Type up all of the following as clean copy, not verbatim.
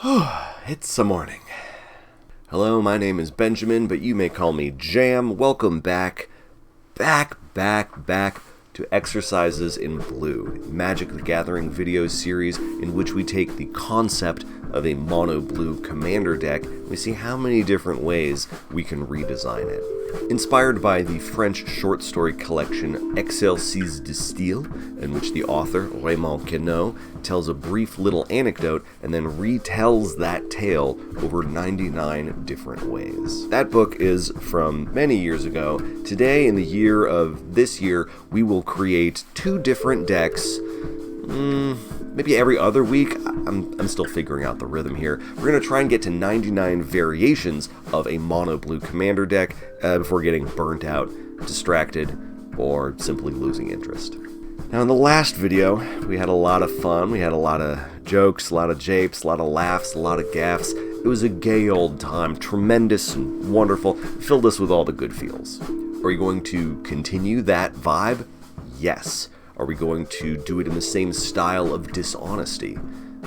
It's the morning. Hello, my name is Benjamin, but you may call me Jam. Welcome back to Exercises in Blue, Magic the Gathering video series in which we take the concept of a mono blue commander deck and we see how many different ways we can redesign it. Inspired by the French short story collection Exercices de Style, in which the author, Raymond Queneau, tells a brief little anecdote and then retells that tale over 99 different ways. That book is from many years ago. Today, in the year of this year, we will create 2 different decks, maybe every other week. I'm still figuring out the rhythm here. We're going to try and get to 99 variations of a mono blue commander deck before getting burnt out, distracted, or simply losing interest. Now, in the last video, we had a lot of fun. We had a lot of jokes, a lot of japes, a lot of laughs, a lot of gaffs. It was a gay old time, tremendous and wonderful. It filled us with all the good feels. Are we going to continue that vibe? Yes. Are we going to do it in the same style of dishonesty?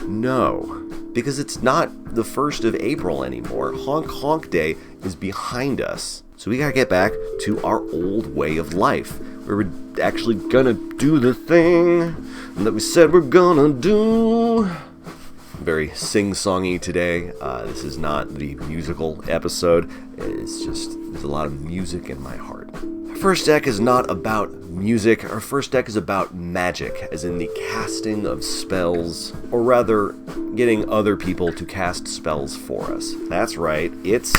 No, because it's not the 1st of April anymore. Honk Honk Day is behind us. So we gotta get back to our old way of life, where we're actually gonna do the thing that we said we're gonna do. Very sing-songy today. This is not the musical episode. It's just, there's a lot of music in my heart. Our first deck is not about music. Our first deck is about magic, as in the casting of spells, or rather, getting other people to cast spells for us. That's right, it's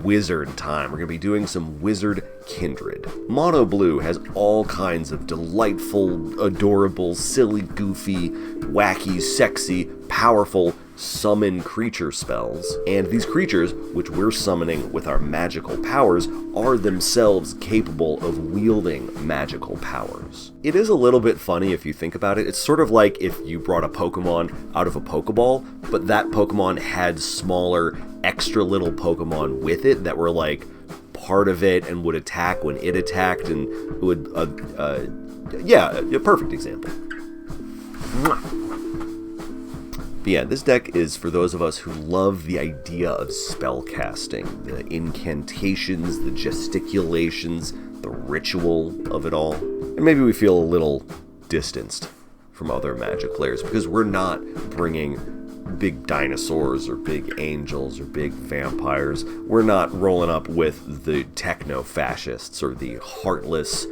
Wizard time. We're going to be doing some Wizard Kindred. Mono Blue has all kinds of delightful, adorable, silly, goofy, wacky, sexy, powerful summon creature spells, and these creatures, which we're summoning with our magical powers, are themselves capable of wielding magical powers. It is a little bit funny if you think about it. It's sort of like if you brought a Pokemon out of a Pokeball, but that Pokemon had smaller, extra little Pokemon with it that were like part of it and would attack when it attacked, and would, a perfect example. But yeah, this deck is for those of us who love the idea of spellcasting, the incantations, the gesticulations, the ritual of it all. And maybe we feel a little distanced from other Magic players because we're not bringing big dinosaurs or big angels or big vampires. We're not rolling up with the techno-fascists or the heartless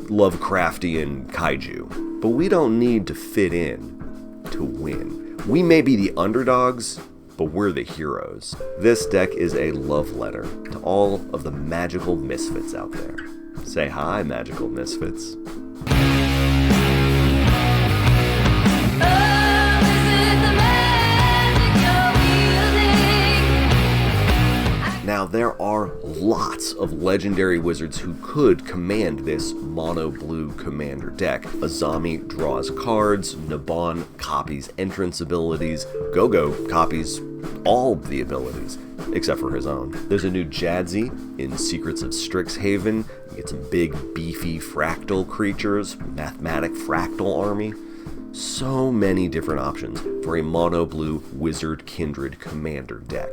Lovecraftian kaiju. But we don't need to fit in to win. We may be the underdogs, but we're the heroes. This deck is a love letter to all of the magical misfits out there. Say hi, magical misfits. Now, there are lots of legendary wizards who could command this mono blue commander deck. Azami draws cards, Nabon copies entrance abilities, Gogo copies all the abilities, except for his own. There's a new Jadzi in Secrets of Strixhaven. You get some big, beefy fractal creatures, mathematic fractal army. So many different options for a mono blue Wizard Kindred commander deck.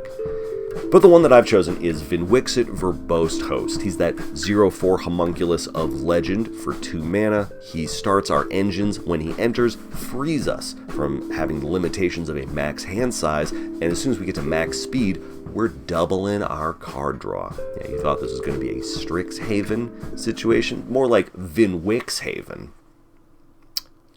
But the one that I've chosen is Vnwxt Verbose Host. He's that 0/4 homunculus of legend for 2 mana. He starts our engines when he enters, frees us from having the limitations of a max hand size, and as soon as we get to max speed, we're doubling our card draw. Yeah, you thought this was going to be a Strixhaven situation? More like Vnwxthaven.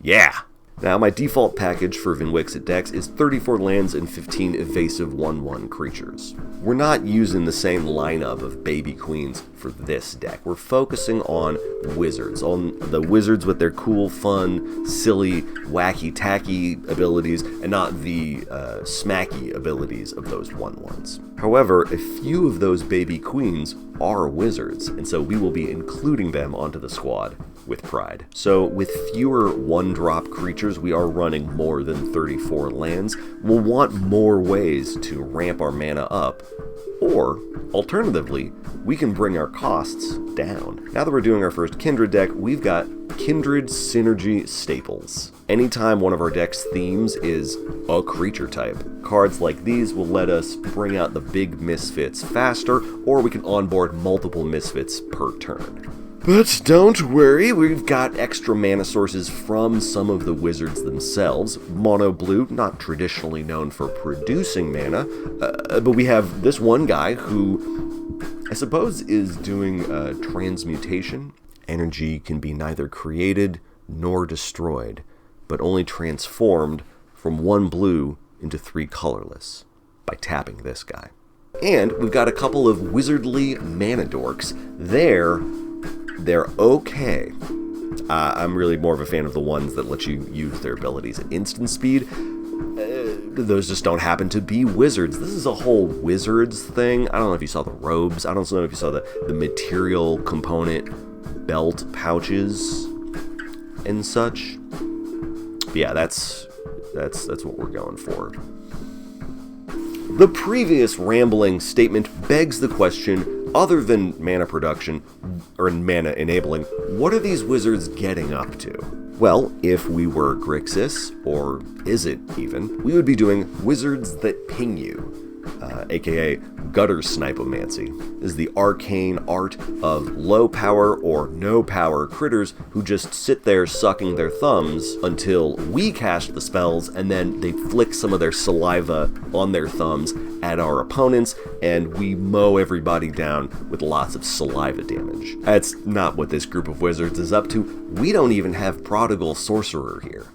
Yeah! Now, my default package for Vnwxt decks is 34 lands and 15 evasive 1/1 creatures. We're not using the same lineup of baby queens for this deck. We're focusing on wizards, on the wizards with their cool, fun, silly, wacky, tacky abilities, and not the smacky abilities of those 1/1s. However, a few of those baby queens are wizards, and so we will be including them onto the squad with pride. So with fewer 1-drop creatures, we are running more than 34 lands. We'll want more ways to ramp our mana up, or alternatively, we can bring our costs down. Now that we're doing our first Kindred deck, we've got Kindred Synergy Staples. Anytime one of our deck's themes is a creature type, cards like these will let us bring out the big misfits faster, or we can onboard multiple misfits per turn. But don't worry, we've got extra mana sources from some of the wizards themselves. Mono blue, not traditionally known for producing mana, but we have this one guy who I suppose is doing transmutation. Energy can be neither created nor destroyed, but only transformed from 1 blue into 3 colorless by tapping this guy. And we've got a couple of wizardly mana dorks. They're okay. I'm really more of a fan of the ones that let you use their abilities at instant speed. Those just don't happen to be wizards. This is a whole wizards thing. I don't know if you saw the robes. I don't know if you saw the material component belt pouches and such. But yeah, that's what we're going for. The previous rambling statement begs the question, other than mana production, or mana enabling, what are these wizards getting up to? Well, if we were Grixis, or is it even, we would be doing wizards that ping you, aka gutter snipomancy. This is the arcane art of low power or no power critters who just sit there sucking their thumbs until we cast the spells, and then they flick some of their saliva on their thumbs at our opponents, and we mow everybody down with lots of saliva damage. That's not what this group of wizards is up to. We don't even have Prodigal Sorcerer here.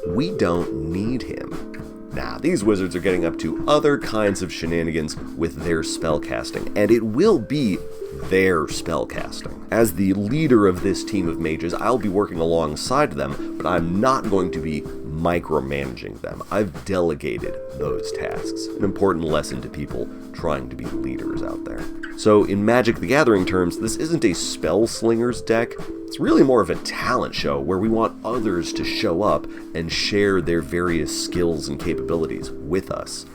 We don't need him. Now, these wizards are getting up to other kinds of shenanigans with their spellcasting, and it will be their spellcasting. As the leader of this team of mages, I'll be working alongside them, but I'm not going to be micromanaging them. I've delegated those tasks. An important lesson to people trying to be leaders out there. So in Magic the Gathering terms, this isn't a spell slinger's deck. It's really more of a talent show where we want others to show up and share their various skills and capabilities with us.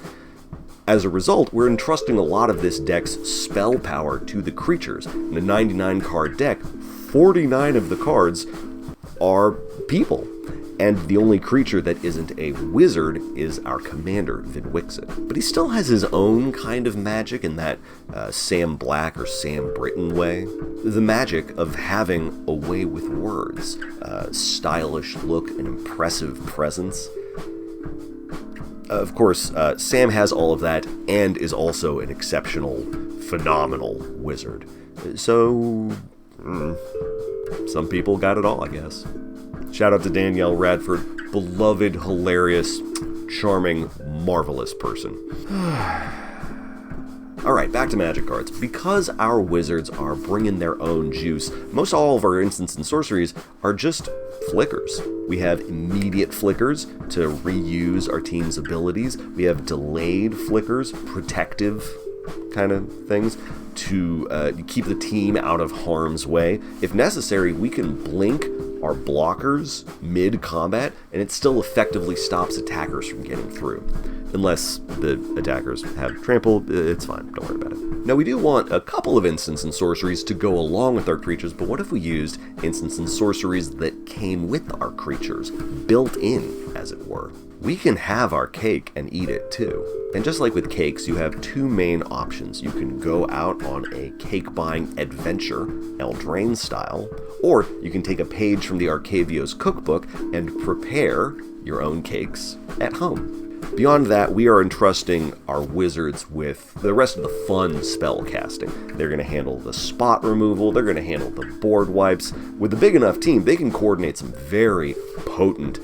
As a result, we're entrusting a lot of this deck's spell power to the creatures. In a 99 card deck, 49 of the cards are people. And the only creature that isn't a wizard is our commander, Vnwxt. But he still has his own kind of magic in that Sam Black or Sam Britton way. The magic of having a way with words, stylish look, and impressive presence. Of course, Sam has all of that and is also an exceptional, phenomenal wizard. So, some people got it all, I guess. Shout out to Danielle Radford, beloved, hilarious, charming, marvelous person. Alright, back to Magic cards. Because our wizards are bringing their own juice, most all of our instants and sorceries are just flickers. We have immediate flickers to reuse our team's abilities. We have delayed flickers, protective kind of things, to keep the team out of harm's way. If necessary, we can blink our blockers mid-combat, and it still effectively stops attackers from getting through. Unless the attackers have trample, it's fine, don't worry about it. Now we do want a couple of instants and sorceries to go along with our creatures, but what if we used instants and sorceries that came with our creatures, built in, as it were? We can have our cake and eat it too. And just like with cakes, you have two main options. You can go out on a cake buying adventure, Eldraine style, or you can take a page from the Arcavio's cookbook and prepare your own cakes at home. Beyond that, we are entrusting our wizards with the rest of the fun spell casting. They're going to handle the spot removal, they're going to handle the board wipes. With a big enough team, they can coordinate some very potent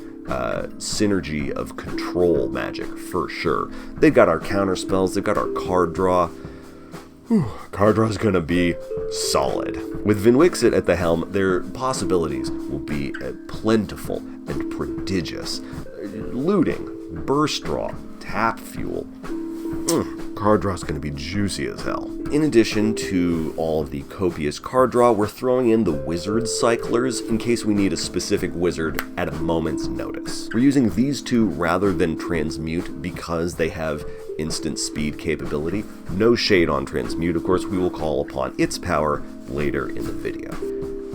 synergy of control magic, for sure. They've got our counter spells, they've got our card draw. Card draw is going to be solid. With Vnwxt at the helm, their possibilities will be plentiful and prodigious. Looting, burst draw, tap fuel. Card draw is going to be juicy as hell. In addition to all of the copious card draw, we're throwing in the Wizards Cyclers in case we need a specific wizard at a moment's notice. We're using these two rather than Transmute because they have instant speed capability. No shade on Transmute, of course, we will call upon its power later in the video.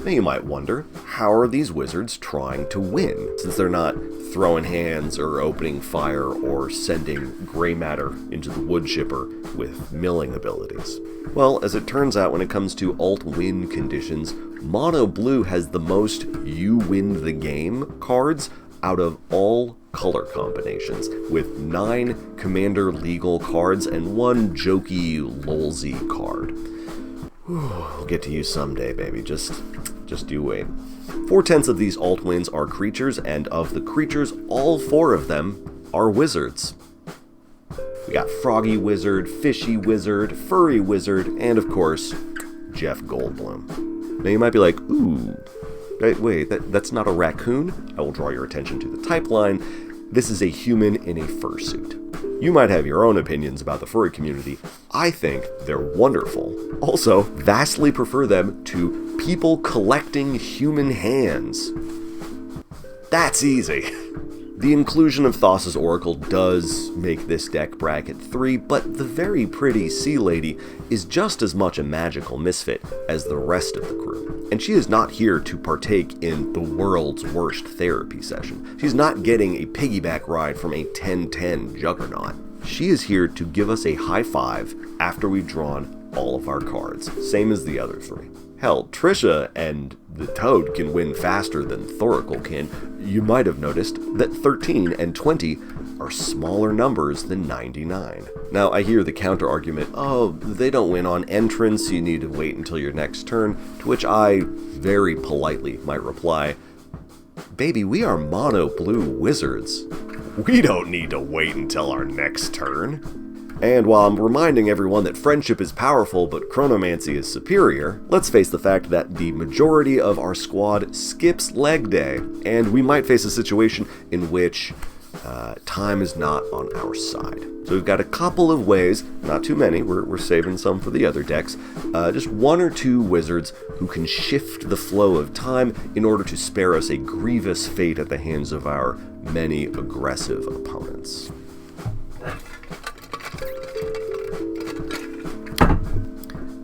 Now you might wonder, how are these wizards trying to win, since they're not throwing hands or opening fire or sending gray matter into the wood chipper with milling abilities? Well, as it turns out, when it comes to alt-win conditions, Mono Blue has the most you win the game cards out of all color combinations, with 9 commander legal cards and 1 jokey lolsy card. We'll get to you someday, baby. Just you wait. 4/10 of these alt wins are creatures, and of the creatures, all 4 of them are wizards. We got Froggy Wizard, Fishy Wizard, Furry Wizard, and of course, Jeff Goldblum. Now you might be like, ooh, wait, that's not a raccoon? I will draw your attention to the type line. This is a human in a fursuit. You might have your own opinions about the furry community. I think they're wonderful. Also, vastly prefer them to people collecting human hands. That's easy. The inclusion of Thassa's Oracle does make this deck bracket 3, but the very pretty Sea Lady is just as much a magical misfit as the rest of the crew. And she is not here to partake in the world's worst therapy session. She's not getting a piggyback ride from a 10-10 juggernaut. She is here to give us a high five after we've drawn all of our cards, same as the other 3. Hell, Trisha and the Toad can win faster than Thoracle can. You might have noticed that 13 and 20 are smaller numbers than 99. Now, I hear the counter-argument, oh, they don't win on entrance, you need to wait until your next turn, to which I very politely might reply, baby, we are mono blue wizards. We don't need to wait until our next turn. And while I'm reminding everyone that friendship is powerful but chronomancy is superior, let's face the fact that the majority of our squad skips leg day, and we might face a situation in which time is not on our side. So we've got a couple of ways, not too many, we're saving some for the other decks, just 1 or 2 wizards who can shift the flow of time in order to spare us a grievous fate at the hands of our many aggressive opponents.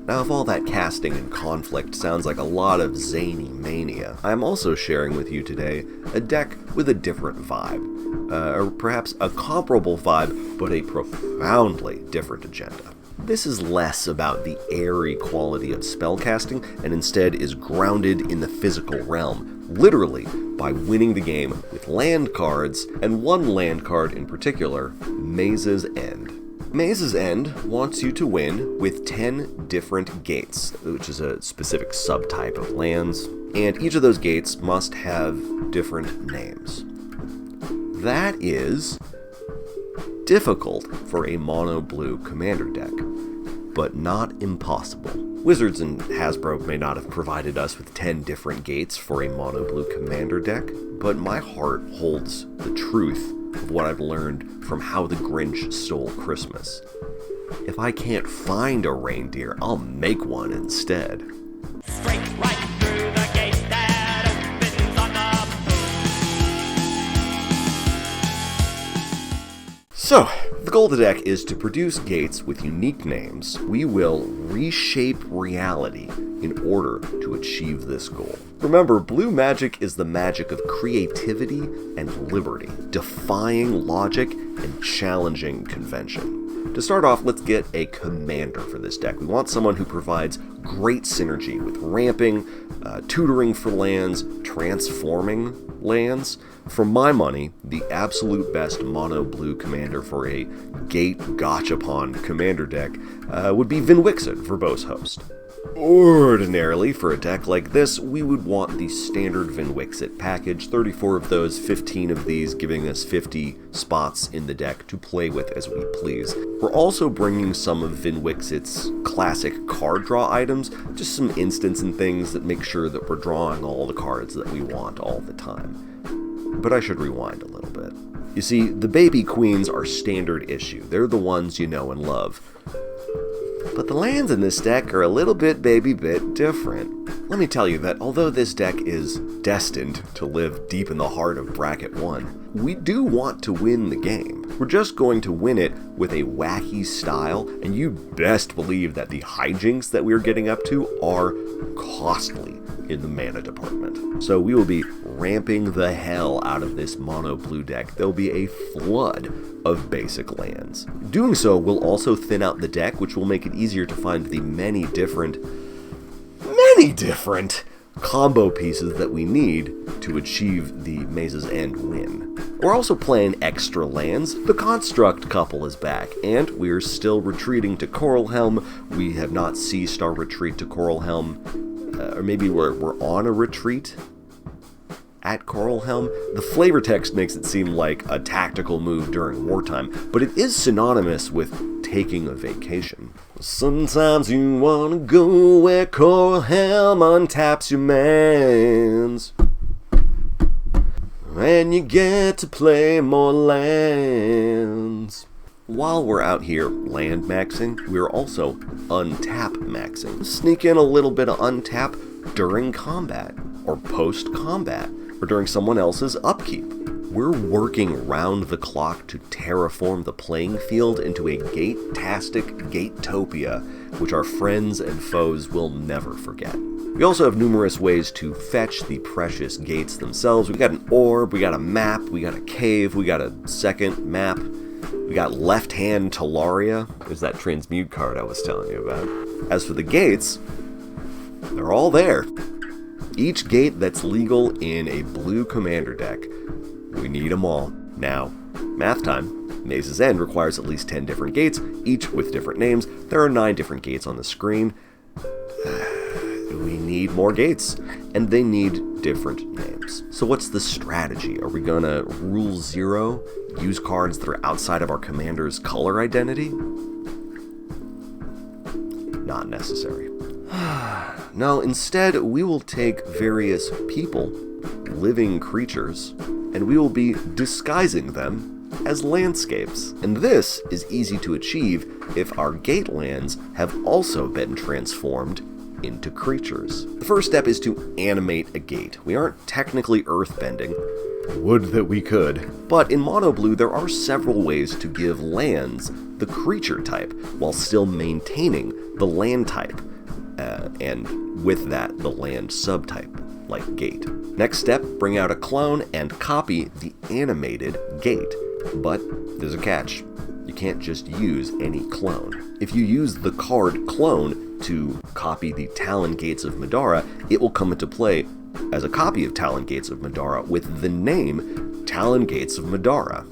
Now, if all that casting and conflict sounds like a lot of zany mania, I'm also sharing with you today a deck with a different vibe, or perhaps a comparable vibe, but a profoundly different agenda. This is less about the airy quality of spellcasting, and instead is grounded in the physical realm, literally by winning the game with land cards, and one land card in particular, Maze's End. Maze's End wants you to win with 10 different gates, which is a specific subtype of lands, and each of those gates must have different names. That is difficult for a mono-blue commander deck, but not impossible. Wizards and Hasbro may not have provided us with 10 different gates for a mono-blue commander deck, but my heart holds the truth of what I've learned from How the Grinch Stole Christmas. If I can't find a reindeer, I'll make one instead. Straight right through the gate that opens on the... So, the goal of the deck is to produce gates with unique names. We will reshape reality in order to achieve this goal. Remember, blue magic is the magic of creativity and liberty, defying logic and challenging convention. To start off, let's get a commander for this deck. We want someone who provides great synergy with ramping, tutoring for lands, transforming lands. For my money, the absolute best mono-blue commander for a gate gachapon commander deck would be Vnwxt, verbose host. Ordinarily, for a deck like this, we would want the standard Vnwxt package, 34 of those, 15 of these, giving us 50 spots in the deck to play with as we please. We're also bringing some of Vnwxt's classic card draw items, just some instants and things that make sure that we're drawing all the cards that we want all the time. But I should rewind a little bit. You see, the baby queens are standard issue. They're the ones you know and love. But the lands in this deck are a little bit different. Let me tell you that although this deck is destined to live deep in the heart of Bracket 1, we do want to win the game. We're just going to win it with a wacky style, and you best believe that the hijinks that we're getting up to are costly in the mana department. So we will be ramping the hell out of this mono blue deck. There'll be a flood of basic lands. Doing so will also thin out the deck, which will make it easier to find the many different combo pieces that we need to achieve the Maze's End win. We're also playing extra lands. The Construct couple is back, and we're still retreating to Coralhelm. We have not ceased our retreat to Coralhelm, or maybe we're on a retreat at Coralhelm. The flavor text makes it seem like a tactical move during wartime, but it is synonymous with taking a vacation. Sometimes you wanna go where Coralhelm untaps your mans, and you get to play more lands. While we're out here land maxing, we're also untap maxing. Sneak in a little bit of untap during combat, or post-combat, or during someone else's upkeep. We're working round the clock to terraform the playing field into a gate-tastic Gatopia, which our friends and foes will never forget. We also have numerous ways to fetch the precious gates themselves. We got an orb, we got a map, we got a cave, we got a second map, we got left-hand Talaria. There's that transmute card I was telling you about. As for the gates, they're all there. Each gate that's legal in a blue commander deck, we need them all. Now, math time. Maze's End requires at least 10 different gates, each with different names. There are 9 different gates on the screen. We need more gates, and they need different names. So what's the strategy? Are we gonna rule 0, use cards that are outside of our commander's color identity? Not necessary. No, instead, we will take various people, living creatures, and we will be disguising them as landscapes. And this is easy to achieve if our gate lands have also been transformed into creatures. The first step is to animate a gate. We aren't technically earthbending. Would that we could. But in Mono Blue, there are several ways to give lands the creature type while still maintaining the land type. And with that, the land subtype, like gate. Next step, bring out a clone and copy the animated gate. But there's a catch. You can't just use any clone. If you use the card clone to copy the Talon Gates of Madara, it will come into play as a copy of Talon Gates of Madara with the name Talon Gates of Madara.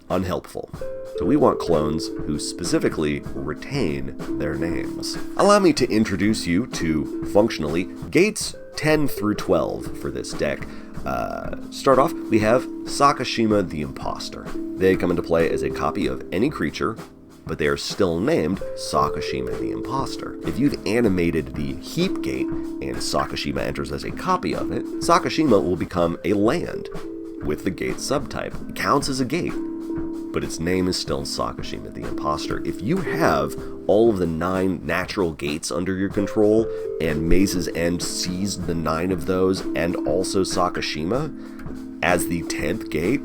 Unhelpful. So we want clones who specifically retain their names. Allow me to introduce you to, functionally, gates 10 through 12 for this deck. Start off, we have Sakashima the Imposter. They come into play as a copy of any creature, but they are still named Sakashima the Imposter. If you've animated the Heap Gate and Sakashima enters as a copy of it, Sakashima will become a land with the gate subtype. It counts as a gate, but its name is still Sakashima the Imposter. If you have all of the 9 natural gates under your control, and Maze's End seized the 9 of those, and also Sakashima as the 10th gate,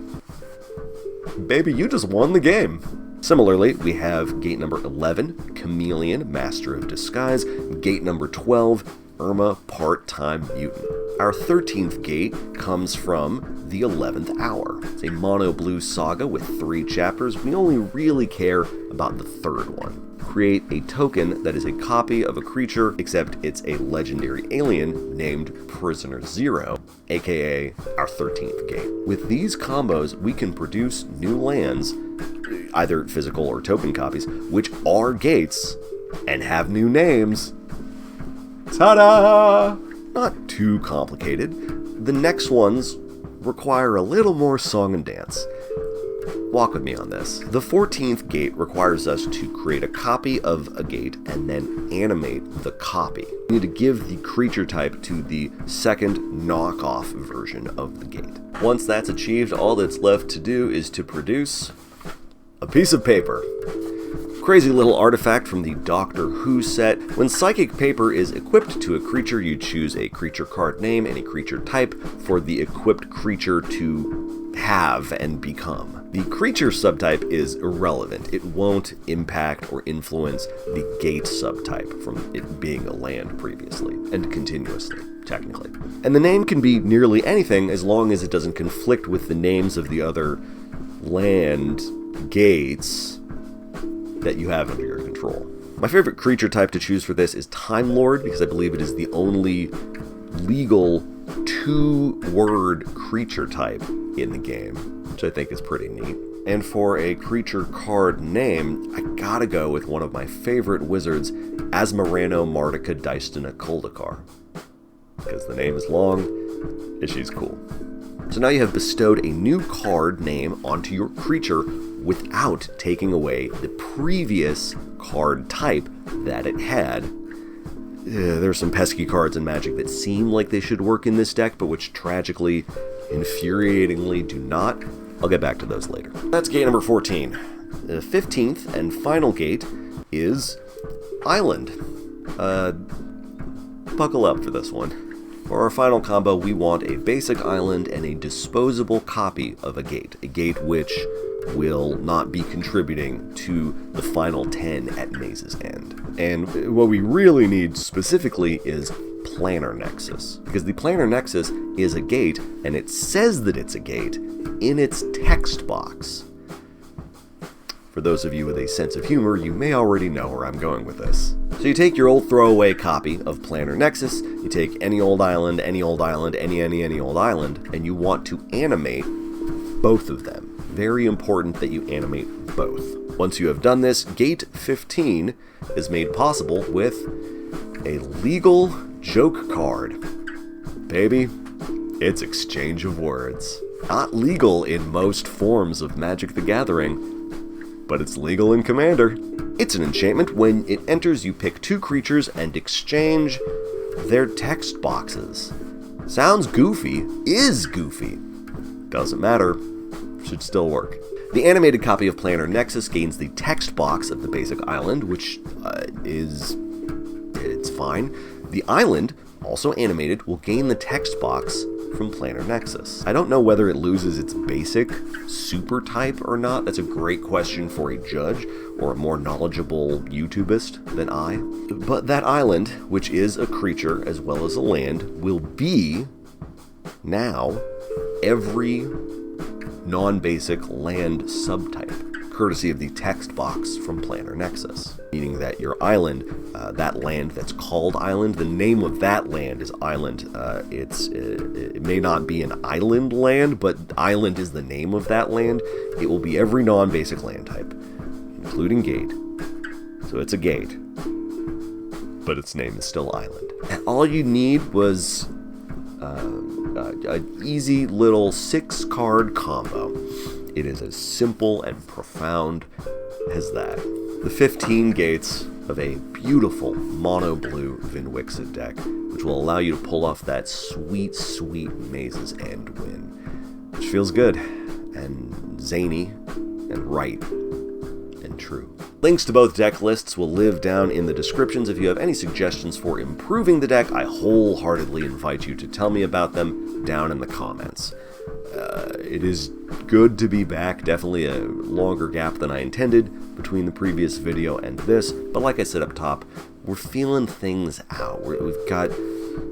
baby, you just won the game. Similarly, we have gate number 11, Chameleon, Master of Disguise, gate number 12, Irma, Part-Time Mutant. Our 13th gate comes from the 11th Hour. It's a mono-blue saga with 3 chapters. We only really care about the 3rd one. Create a token that is a copy of a creature, except it's a legendary alien named Prisoner Zero, aka our 13th gate. With these combos, we can produce new lands, either physical or token copies, which are gates and have new names. Ta-da! Not too complicated. The next ones require a little more song and dance. Walk with me on this. The 14th gate requires us to create a copy of a gate and then animate the copy. We need to give the creature type to the second knockoff version of the gate. Once that's achieved, all that's left to do is to produce a piece of paper. Crazy little artifact from the Doctor Who set. When Psychic Paper is equipped to a creature, you choose a creature card name and a creature type for the equipped creature to have and become. The creature subtype is irrelevant. It won't impact or influence the gate subtype from it being a land previously, and continuously, technically. And the name can be nearly anything as long as it doesn't conflict with the names of the other land gates that you have under your control. My favorite creature type to choose for this is Time Lord, because I believe it is the only legal 2-word creature type in the game, which I think is pretty neat. And for a creature card name, I gotta go with one of my favorite wizards, Asmarano Mardica Dystana Kuldakar, because the name is long and she's cool. So now you have bestowed a new card name onto your creature without taking away the previous card type that it had. There's some pesky cards in Magic that seem like they should work in this deck, but which tragically, infuriatingly do not. I'll get back to those later. That's gate number 14. The 15th and final gate is Island. Buckle up for this one. For our final combo, we want a basic island and a disposable copy of a gate which will not be contributing to the final 10 at Maze's End. And what we really need specifically is Planar Nexus, because the Planar Nexus is a gate, and it says that it's a gate in its text box. For those of you with a sense of humor, you may already know where I'm going with this. So you take your old throwaway copy of Planar Nexus, you take any old island, any old island, any old island, and you want to animate both of them. Very important that you animate both. Once you have done this, Gate 15 is made possible with a legal joke card. Baby, it's exchange of words. Not legal in most forms of Magic the Gathering, but it's legal in Commander. It's an enchantment. When it enters, you pick 2 creatures and exchange their text boxes. Sounds goofy, is goofy. Doesn't matter. Should still work. The animated copy of Planar Nexus gains the text box of the basic island, which it's fine. The island, also animated, will gain the text box from Planar Nexus. I don't know whether it loses its basic super type or not. That's a great question for a judge or a more knowledgeable YouTubist than I. But that island, which is a creature as well as a land, will be now every non-basic land subtype, courtesy of the text box from Planar Nexus. Meaning that your island, that land that's called island, the name of that land is island. It may not be an island land, but island is the name of that land. It will be every non-basic land type, including gate. So it's a gate, but its name is still island. And all you need was an easy little 6-card combo. It is as simple and profound as that. The 15 gates of a beautiful mono blue Vnwxt deck, which will allow you to pull off that sweet, sweet Maze's End win, which feels good and zany and right and true. Links to both deck lists will live down in the descriptions. If you have any suggestions for improving the deck, I wholeheartedly invite you to tell me about them down in the comments. It is good to be back, definitely a longer gap than I intended between the previous video and this, but like I said up top, we're feeling things out. We've got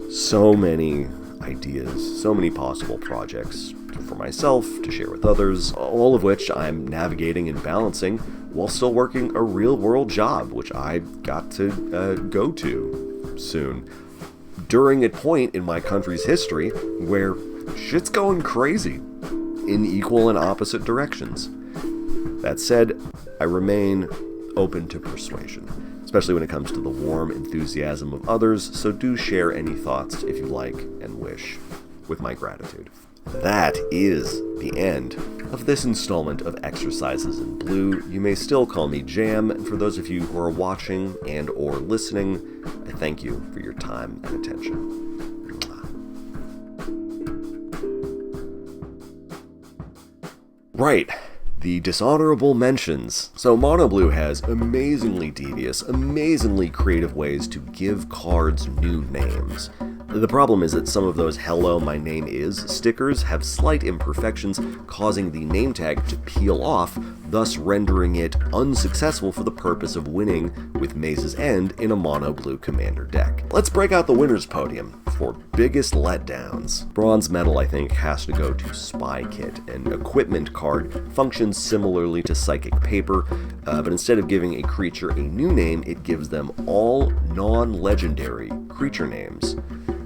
so many ideas, so many possible projects for myself to share with others, all of which I'm navigating and balancing while still working a real-world job, which I got to go to soon, during a point in my country's history where shit's going crazy in equal and opposite directions. That said, I remain open to persuasion, especially when it comes to the warm enthusiasm of others, so do share any thoughts if you like and wish, with my gratitude. That is the end of this installment of Exercises in Blue. You may still call me Jam, and for those of you who are watching and or listening, I thank you for your time and attention. Right, The dishonorable mentions. So Mono Blue has amazingly devious, amazingly creative ways to give cards new names. The problem is that some of those "Hello, my name is" stickers have slight imperfections, causing the name tag to peel off, thus rendering it unsuccessful for the purpose of winning with Maze's End in a Mono Blue Commander deck. Let's break out the winner's podium for biggest letdowns. Bronze medal, I think, has to go to Spy Kit. An equipment card functions similarly to Psychic Paper, but instead of giving a creature a new name, it gives them all non-legendary creature names.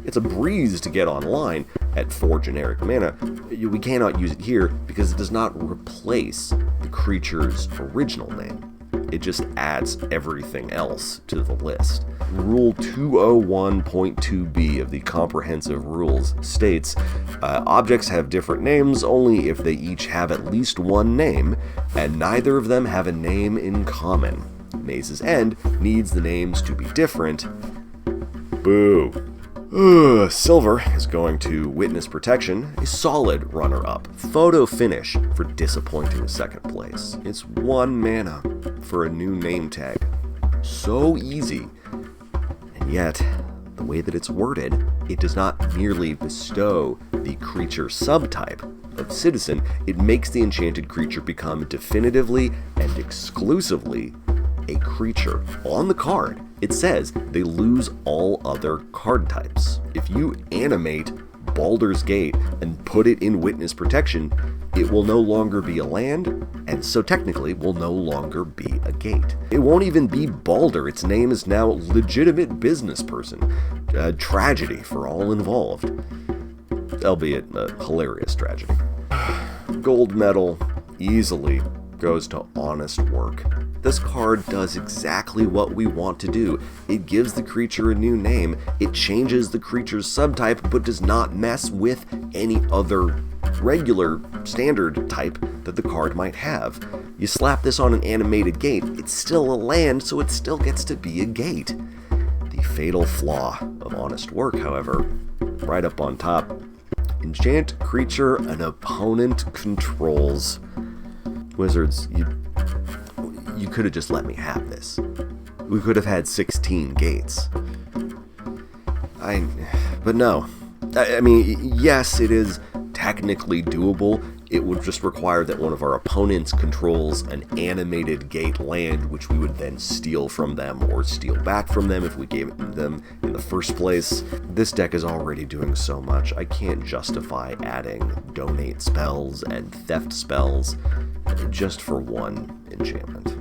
It's a breeze to get online at 4 generic mana. We cannot use it here because it does not replace the creature's original name. It just adds everything else to the list. Rule 201.2b of the Comprehensive Rules states, objects have different names only if they each have at least one name, and neither of them have a name in common. Maze's End needs the names to be different. Boo. Silver is going to Witness Protection, a solid runner-up. Photo Finish for disappointing second place. It's 1 mana for a new name tag. So easy. And yet, the way that it's worded, it does not merely bestow the creature subtype of Citizen, it makes the enchanted creature become definitively and exclusively a creature. On the card, it says they lose all other card types. If you animate Baldur's Gate and put it in Witness Protection, it will no longer be a land, and so technically will no longer be a gate. It won't even be Baldur. Its name is now Legitimate Business Person. A tragedy for all involved. Albeit a hilarious tragedy. Gold medal easily goes to Honest Work. This card does exactly what we want to do. It gives the creature a new name, it changes the creature's subtype, but does not mess with any other regular standard type that the card might have. You slap this on an animated gate, it's still a land, so it still gets to be a gate. The fatal flaw of Honest Work, however, right up on top, enchant creature an opponent controls. Wizards, you could have just let me have this. We could have had 16 gates. But no. I mean, yes, it is technically doable. It would just require that one of our opponents controls an animated gate land, which we would then steal from them or steal back from them if we gave it to them in the first place. This deck is already doing so much, I can't justify adding donate spells and theft spells just for one enchantment.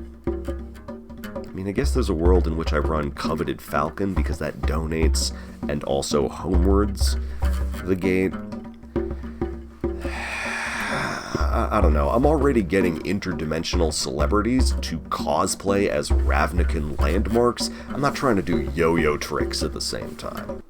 I mean, I guess there's a world in which I run Coveted Falcon because that donates and also homewards the gate. I don't know, I'm already getting interdimensional celebrities to cosplay as Ravnican landmarks. I'm not trying to do yo-yo tricks at the same time.